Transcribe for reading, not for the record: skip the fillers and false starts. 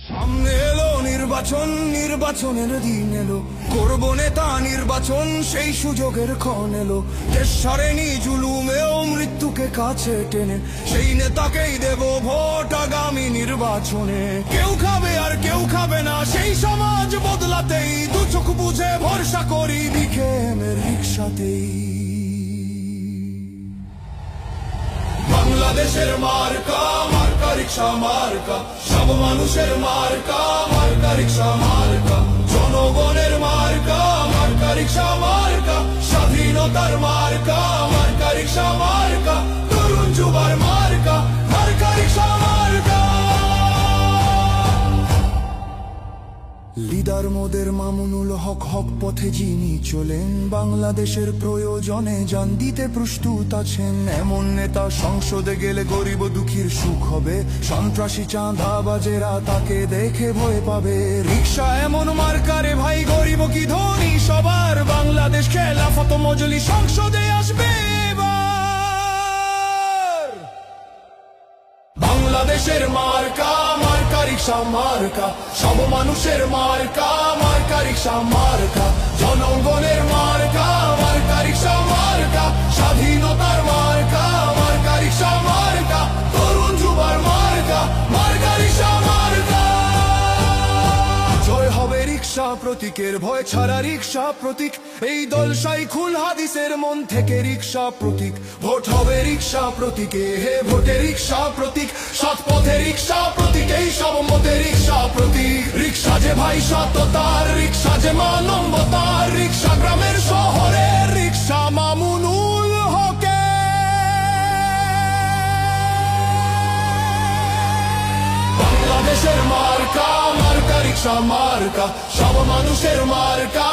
সামনে এলো নির্বাচন, নির্বাচনের দিন এলো, করব নেতা নির্বাচন, সেই সুযোগের ক্ষণ এলো। দেশ সারেনি জুলুমেও মৃত্যুকে কাছে টেনে, সেই নেতাকেই দেব ভোট আগামী নির্বাচনে। কেউ খাবে আর কেউ খাবে না, সেই সমাজ বদলাতেই দু চোখ বুঝে ভরসা করি বিকেএমের রিক্সাতেই। বাংলাদেশের মার্কা, মার্কা রিক্সা মার্কা, সব মানুষের মার্কা, মার্কা রিক্সা মার্কা, জনগণের মার্কা, মার্কা রিক্সা মার্কা, স্বাধীনতার মার্কা, মার্কা রিক্সা মার্কা, তরুণ যুবার মার্কা, মার্কা রিক্সা মার্কা। লিডার মোদের মামুনুল হক, হক পথে যিনি চলেন, বাংলাদেশের প্রয়োজনে জান দিতে প্রস্তুত আছেন। এমন নেতা সংসদে গেলে গরিব দুঃখীর সুখ হবে, সন্ত্রাসী চাঁদাবাজেরা তাকে দেখে ভয় পাবে। রিক্সা এমন মার্কারে ভাই, গরিব কি ধনী সবার, বাংলাদেশ খেলাফত মজলিস সংসদে আসবে এবার। বাংলাদেশের মার্কা, মার্কা রিক্সা মার্কা, সব মানুষের মার্কা, মার্কা রিক্সা মার্কা, জনগণের মার্কা, মার্কা রিক্সা মার্কা, স্বাধীনতার মার্কা, মার্কা রিক্সা মার্কা, তরুণ যুবার মার্কা, মার্কা রিক্সা মার্কা। জয় হবে রিক্সা প্রতীকের, ভয় ছাড়া রিক্সা প্রতীক, এই দল শাইখুল হাদিসের মন থেকে রিক্সা প্রতীক। ভোট হবে রিক্সা প্রতীকে, হে ভোটে রিক্সা প্রতীক, সৎ পথে রিক্সা প্রতীক, এই সব মতে রিক্সা প্রতীক। রিক্সা যে ভাই সততার, রিক্সা যে মানবতার, রিক্সা গ্রামের শহরের, রিক্সা মামুনুল হকে। বাংলাদেশের মার্কা, মার্কা রিক্সা মার্কা, সব মানুষের মার্কা।